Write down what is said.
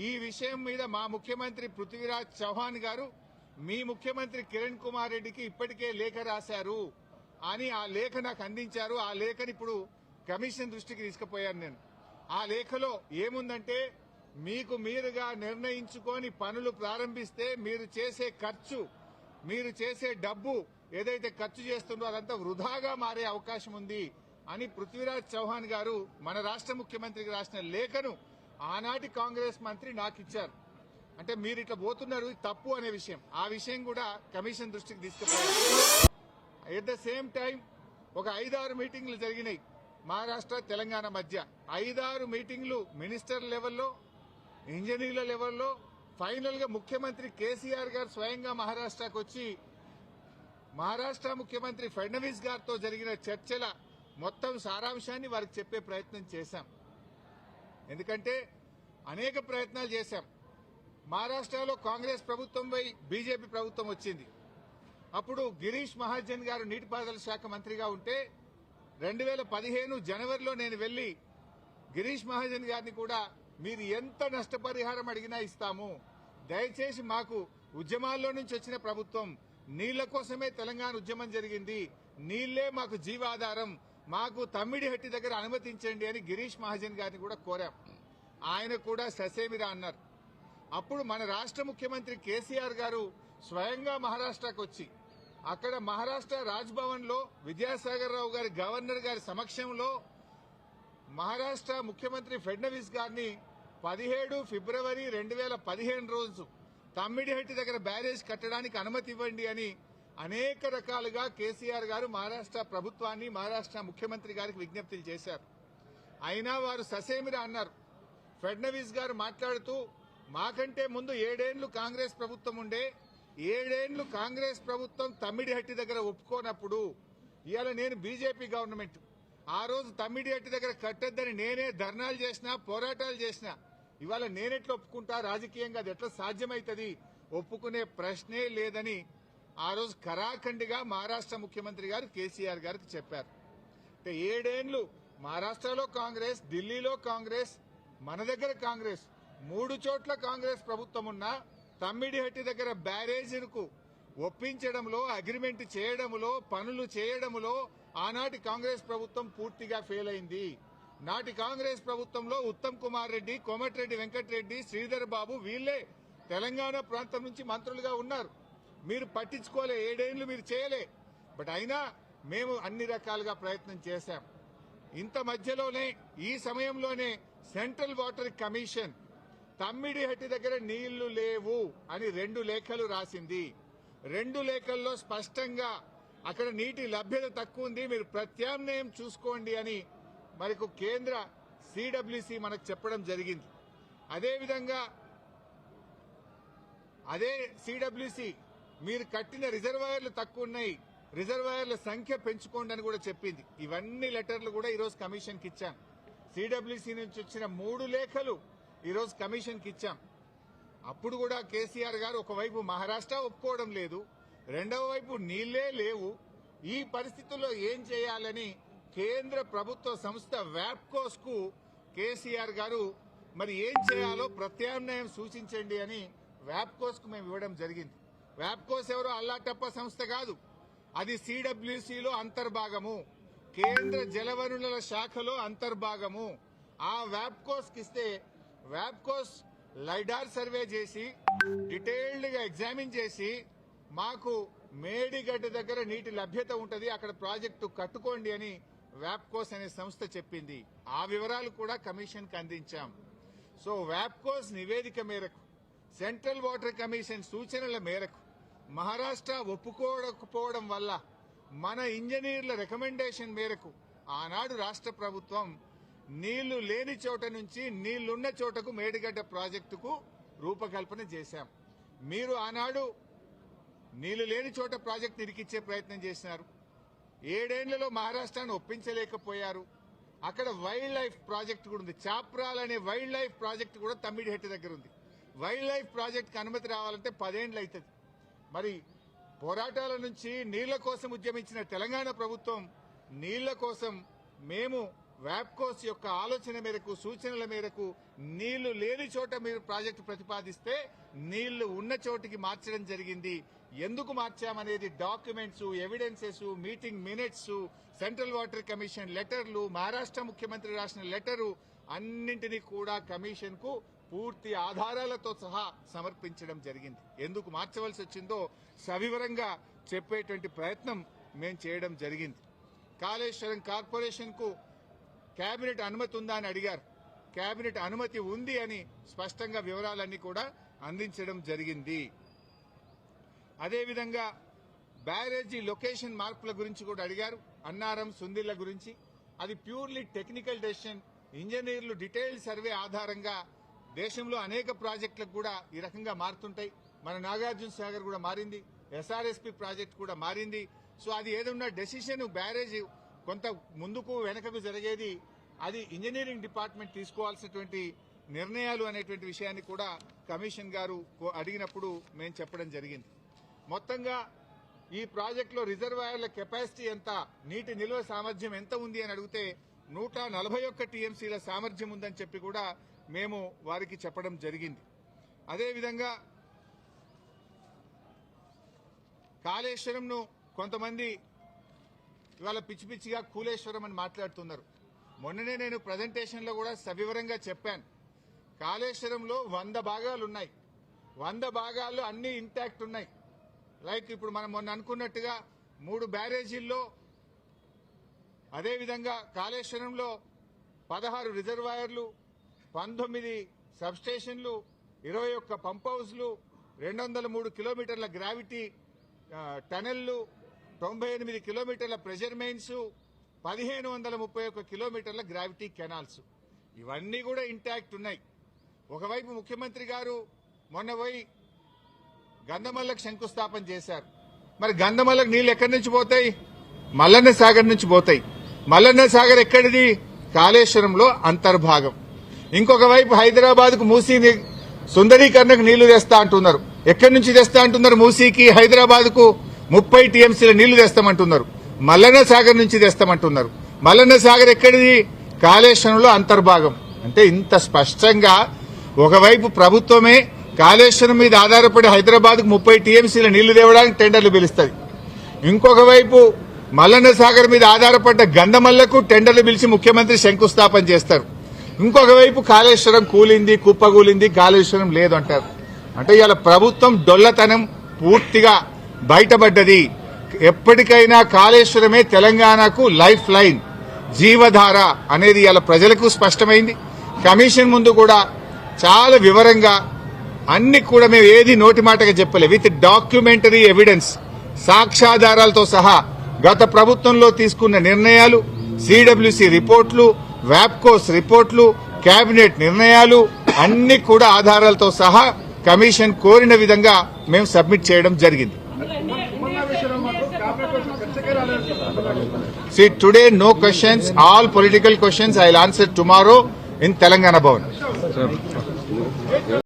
ఈ విషయం మీద మా ముఖ్యమంత్రి పృథ్వీరాజ్ చౌహాన్ గారు మీ ముఖ్యమంత్రి కిరణ్ కుమార్ రెడ్డికి ఇప్పటికే లేఖ రాశారు అని ఆ లేఖ నాకు అందించారు. ఆ లేఖని ఇప్పుడు కమిషన్ దృష్టికి తీసుకుపోయాను నేను. ఆ లేఖలో ఏముందంటే, మీకు మీరుగా నిర్ణయించుకొని పనులు ప్రారంభిస్తే మీరు చేసే ఖర్చు, మీరు చేసే డబ్బు ఏదైతే ఖర్చు చేస్తుందో అదంతా వృధాగా మారే అవకాశం ఉంది అని పృథ్వీరాజ్ చౌహాన్ గారు మన రాష్ట్ర ముఖ్యమంత్రికి రాసిన లేఖను ఆనాటి కాంగ్రెస్ మంత్రి నాకు ఇచ్చారు. అంటే మీరు ఇట్లా పోతున్నారు, తప్పు అనే విషయం, ఆ విషయం కూడా కమిషన్ దృష్టికి తీసుకుపోయారు. ఎట్ ద సేమ్ టైం ఒక 5-6 మీటింగ్లు జరిగినాయి మహారాష్ట్ర తెలంగాణ మధ్య. 5-6 మీటింగ్లు మినిస్టర్ లెవెల్లో, ఇంజనీర్ల లెవెల్లో. ఫైనల్ గా ముఖ్యమంత్రి కేసీఆర్ గారు స్వయంగా మహారాష్ట్రకు వచ్చి మహారాష్ట్ర ముఖ్యమంత్రి ఫడ్నవీస్ గారితో జరిగిన చర్చల మొత్తం సారాంశాన్ని వారికి చెప్పే ప్రయత్నం చేశాం. ఎందుకంటే అనేక ప్రయత్నాలు చేశాం. మహారాష్ట్రలో కాంగ్రెస్ ప్రభుత్వంపై బీజేపీ ప్రభుత్వం వచ్చింది. అప్పుడు గిరీష్ మహాజన్ గారు నీటిపారుదల శాఖ మంత్రిగా ఉంటే 2015 జనవరిలో నేను వెళ్లి గిరీష్ మహాజన్ గారిని కూడా మీరు ఎంత నష్టపరిహారం అడిగినా ఇస్తాము, దయచేసి మాకు ఉద్యమాల్లో నుంచి వచ్చిన ప్రభుత్వం, నీళ్ల కోసమే తెలంగాణ ఉద్యమం జరిగింది, నీళ్లే మాకు జీవాధారం, మాకు తమ్మిడిహట్టి దగ్గర అనుమతించండి అని గిరీష్ మహాజన్ గారిని కూడా కోరాం. ఆయన కూడా ససేమిరా అన్నారు. అప్పుడు మన రాష్ట్ర ముఖ్యమంత్రి కేసీఆర్ గారు స్వయంగా మహారాష్ట్రకు వచ్చి అక్కడ మహారాష్ట్ర రాజ్భవన్ లో విద్యాసాగర్ రావు గారి గవర్నర్ గారి సమక్షంలో మహారాష్ట్ర ముఖ్యమంత్రి ఫడ్నవీస్ గారిని 17 ఫిబ్రవరి 2015 రోజు తమ్మిడిహట్టి దగ్గర బ్యారేజ్ కట్టడానికి అనుమతి ఇవ్వండి అని అనేక రకాలుగా కేసీఆర్ గారు మహారాష్ట్ర ప్రభుత్వాన్ని, మహారాష్ట్ర ముఖ్యమంత్రి గారికి విజ్ఞప్తులు చేశారు. అయినా వారు ససేమిరా అన్నారు. ఫడ్నవీస్ గారు మాట్లాడుతూ, మాకంటే ముందు 7 ఏళ్లు కాంగ్రెస్ ప్రభుత్వం ఉండే, 7 ఏళ్లు కాంగ్రెస్ ప్రభుత్వం తమ్మిడిహట్టి దగ్గర ఒప్పుకోనప్పుడు ఇవాళ నేను బీజేపీ గవర్నమెంట్, ఆ రోజు తమ్మిడిహట్టి దగ్గర కట్టొద్దని నేనే ధర్నాలు చేసినా, పోరాటాలు చేసినా, ఇవాళ నేనెట్లా ఒప్పుకుంటా, రాజకీయంగా అది ఎట్లా సాధ్యమైతుంది, ఒప్పుకునే ప్రశ్నే లేదని ఆ రోజు కరాఖండిగా మహారాష్ట్ర ముఖ్యమంత్రి గారు కేసీఆర్ గారికి చెప్పారు. అంటే 7 ఏళ్లు మహారాష్ట్రలో కాంగ్రెస్, ఢిల్లీలో కాంగ్రెస్, మన దగ్గర కాంగ్రెస్, 3 చోట్ల కాంగ్రెస్ ప్రభుత్వం ఉన్నా తమ్మిడిహట్టి దగ్గర బ్యారేజీలకు ఒప్పించడంలో, అగ్రిమెంట్ చేయడంలో, పనులు చేయడంలో ఆనాటి కాంగ్రెస్ ప్రభుత్వం పూర్తిగా ఫెయిల్ అయింది. నాటి కాంగ్రెస్ ప్రభుత్వంలో ఉత్తమ్ కుమార్ రెడ్డి, కోమటిరెడ్డి వెంకటరెడ్డి, శ్రీధర్ బాబు వీళ్లే తెలంగాణ ప్రాంతం నుంచి మంత్రులుగా ఉన్నారు. మీరు పట్టించుకోలే, 7 ఏళ్లు మీరు చేయలే. బట్ అయినా మేము అన్ని రకాలుగా ప్రయత్నం చేశాం. ఇంత మధ్యలోనే, ఈ సమయంలోనే సెంట్రల్ వాటర్ కమిషన్ తమ్మిడిహట్టి దగ్గర నీళ్లు లేవు అని 2 లేఖలు రాసింది. 2 లేఖల్లో స్పష్టంగా అక్కడ నీటి లభ్యత తక్కువ ఉంది, మీరు ప్రత్యామ్నాయం చూసుకోండి అని మనకు కేంద్ర సిడబ్ల్యూసి మనకు చెప్పడం జరిగింది. అదేవిధంగా అదే సిడబ్ల్యూసి మీరు కట్టిన రిజర్వాయర్లు తక్కువ ఉన్నాయి, రిజర్వాయర్ల సంఖ్య పెంచుకోండి అని కూడా చెప్పింది. ఇవన్నీ లెటర్లు కూడా ఈరోజు కమిషన్కి ఇచ్చాం. సిడబ్ల్యూసి నుంచి వచ్చిన 3 లేఖలు ఈరోజు కమిషన్కి ఇచ్చాం. అప్పుడు కూడా కేసీఆర్ గారు ఒకవైపు మహారాష్ట్ర ఒప్పుకోవడం లేదు, రెండవ వైపు నీళ్లే లేవు. ఈ పరిస్థితుల్లో ఏం చేయాలని కేంద్ర ప్రభుత్వ సంస్థ వ్యాప్కోస్ కు కేసీఆర్ గారు మరి ఏం చేయాలో ప్రత్యామ్నాయం సూచించండి అని వ్యాప్కోస్ కు మేము ఇవ్వడం జరిగింది. వ్యాప్కోస్ ఎవరో అల్లాటప్ప సంస్థ కాదు, అది సిడబ్ల్యూసీలో అంతర్భాగము, కేంద్ర జలవనరుల శాఖలో అంతర్భాగము. ఆ వ్యాప్కోస్ కి ఇస్తే వ్యాప్కోస్ లైడార్ సర్వే చేసి డీటెయిల్డ్ గా ఎగ్జామిన్ చేసి మాకు మేడిగడ్డ దగ్గర నీటి లభ్యత ఉంటది, అక్కడ ప్రాజెక్టు కట్టుకోండి అని వ్యాప్కోస్ అనే సంస్థ చెప్పింది. ఆ వివరాలు కూడా కమిషన్ కి అందించాం. సో వ్యాప్కోస్ నివేదిక మేరకు, సెంట్రల్ వాటర్ కమిషన్ సూచనల మేరకు మహారాష్ట్ర ఒప్పుకోకపోవడం వల్ల మన ఇంజనీర్ల రికమెండేషన్ మేరకు ఆనాడు రాష్ట్ర ప్రభుత్వం నీళ్లు లేని చోట నుంచి నీళ్లున్న చోటకు మేడిగడ్డ ప్రాజెక్టుకు రూపకల్పన చేశాం. మీరు ఆనాడు నీళ్లు లేని చోట ప్రాజెక్టు ఇరికిచ్చే ప్రయత్నం చేసినారు. 7 ఏళ్లలో మహారాష్ట్రాన్ని ఒప్పించలేకపోయారు. అక్కడ వైల్డ్ లైఫ్ ప్రాజెక్టు కూడా ఉంది, చాప్రాల్ అనే వైల్డ్ లైఫ్ ప్రాజెక్టు కూడా తమ్మిడిహట్టి దగ్గర ఉంది. వైల్డ్ లైఫ్ ప్రాజెక్టుకి అనుమతి రావాలంటే 10 ఏళ్లు అవుతుంది. మరి పోరాటాల నుంచి నీళ్ల కోసం ఉద్యమించిన తెలంగాణ ప్రభుత్వం నీళ్ల కోసం మేము వ్యాప్కోస్ యొక్క ఆలోచన మేరకు సూచనల మేరకు నీళ్లు లేని చోట మీరు ప్రాజెక్టు ప్రతిపాదిస్తే నీళ్లు ఉన్న చోటికి మార్చడం జరిగింది. ఎందుకు మార్చామనేది documents, evidences, meeting minutes, central water commission లెటర్లు, మహారాష్ట్ర ముఖ్యమంత్రి రాసిన లెటరు అన్నింటినీ కూడా కమిషన్ కు పూర్తి ఆధారాలతో సహా సమర్పించడం జరిగింది. ఎందుకు మార్చవలసి వచ్చిందో సవివరంగా చెప్పేటువంటి ప్రయత్నం మేము చేయడం జరిగింది. కాళేశ్వరం కార్పొరేషన్ కు కేబినెట్ అనుమతి ఉందా అని అడిగారు. కేబినెట్ అనుమతి ఉంది అని స్పష్టంగా వివరాలన్నీ కూడా అందించడం జరిగింది. అదేవిధంగా బ్యారేజీ లొకేషన్ మార్పుల గురించి కూడా అడిగారు. అన్నారం, సుందిళ్ల గురించి అది ప్యూర్లీ టెక్నికల్ డెసిషన్. ఇంజనీర్లు డీటెయిల్డ్ సర్వే ఆధారంగా దేశంలో అనేక ప్రాజెక్టులకు కూడా ఈ రకంగా మారుతుంటాయి. మన నాగార్జున సాగర్ కూడా మారింది, ఎస్ఆర్ఎస్పీ ప్రాజెక్ట్ కూడా మారింది. సో అది ఏదన్నా డెసిషన్ బ్యారేజ్ కొంత ముందుకు వెనకకు జరిగేది అది ఇంజనీరింగ్ డిపార్ట్మెంట్ తీసుకోవాల్సినటువంటి నిర్ణయాలు అనేటువంటి విషయాన్ని కూడా కమిషన్ గారు అడిగినప్పుడు మేము చెప్పడం జరిగింది. మొత్తంగా ఈ ప్రాజెక్టులో రిజర్వాయర్ల కెపాసిటీ ఎంత, నీటి నిల్వ సామర్థ్యం ఎంత ఉంది అని అడిగితే 141 టీఎంసీల సామర్థ్యం ఉందని చెప్పి కూడా మేము వారికి చెప్పడం జరిగింది. అదేవిధంగా కాళేశ్వరంను కొంతమంది ఇవాళ పిచ్చి పిచ్చిగా కూలేశ్వరం అని మాట్లాడుతున్నారు. మొన్ననే నేను ప్రజెంటేషన్లో కూడా సవివరంగా చెప్పాను. కాళేశ్వరంలో 100 భాగాలు ఉన్నాయి. 100 భాగాల్లో అన్ని ఇంటాక్ట్ ఉన్నాయి. లైక్ ఇప్పుడు మనం మొన్న అనుకున్నట్టుగా 3 బ్యారేజీల్లో, అదేవిధంగా కాళేశ్వరంలో 16 రిజర్వాయర్లు, 19 సబ్స్టేషన్లు, 21 పంప్ హౌస్లు, 203 కిలోమీటర్ల గ్రావిటీ టనెళ్లు, 98 కిలోమీటర్ల ప్రెషర్ మెయిన్స్, 1531 కిలోమీటర్ల గ్రావిటీ కెనాల్స్, ఇవన్నీ కూడా ఇంటాక్ట్ ఉన్నాయి. ఒకవైపు ముఖ్యమంత్రి గారు మొన్న పోయి గంధమల్లకు శంకుస్థాపన చేశారు. మరి గంధమల్లకు నీళ్లు ఎక్కడి నుంచి పోతాయి? మల్లన్న సాగర్ నుంచి పోతాయి. మల్లన్న సాగర్ ఎక్కడిది? కాళేశ్వరంలో అంతర్భాగం. ఇంకొక వైపు హైదరాబాద్ కు మూసీ సుందరీకరణకు నీళ్లు తెస్తా అంటున్నారు. ఎక్కడి నుంచి తెస్తా అంటున్నారు? మూసీకి హైదరాబాద్ కు 30 టీఎంసీల నీళ్లు తెస్తామంటున్నారు. మల్లన్న సాగర్ నుంచి తెస్తామంటున్నారు. మల్లన్న సాగర్ ఎక్కడిది? కాళేశ్వరంలో అంతర్భాగం. అంటే ఇంత స్పష్టంగా ఒకవైపు ప్రభుత్వమే కాళేశ్వరం మీద ఆధారపడి హైదరాబాద్ కు 30 టీఎంసీల నీళ్లు తేవడానికి టెండర్లు పిలుస్తుంది. ఇంకొక వైపు మల్లన్న సాగర్ మీద ఆధారపడ్డ గంధమల్లకు టెండర్లు పిలిచి ముఖ్యమంత్రి శంకుస్థాపన చేస్తారు. ఇంకొక వైపు కాళేశ్వరం కూలింది, కుప్పగూలింది, కాళేశ్వరం లేదు అంటారు. అంటే ఇవాళ ప్రభుత్వం డొల్లతనం పూర్తిగా బయటపడ్డది. ఎప్పటికైనా కాళేశ్వరమే తెలంగాణకు లైఫ్ లైన్, జీవధార అనేది ఇవాళ ప్రజలకు స్పష్టమైంది. కమిషన్ ముందు కూడా చాలా వివరంగా అన్ని కూడా మేము ఏది నోటి మాటగా చెప్పలే, విత్ డాక్యుమెంటరీ ఎవిడెన్స్, సాక్ష్యాధారాలతో సహా గత ప్రభుత్వంలో తీసుకున్న నిర్ణయాలు, సిడబ్ల్యూసీ రిపోర్ట్లు, వ్యాప్కోస్ రిపోర్ట్లు, కేబినెట్ నిర్ణయాలు అన్ని కూడా ఆధారాలతో సహా కమిషన్ కోరిన విధంగా మేము సబ్మిట్ చేయడం జరిగింది. See, today no questions, all political questions I will answer tomorrow in Telangana Bhavan.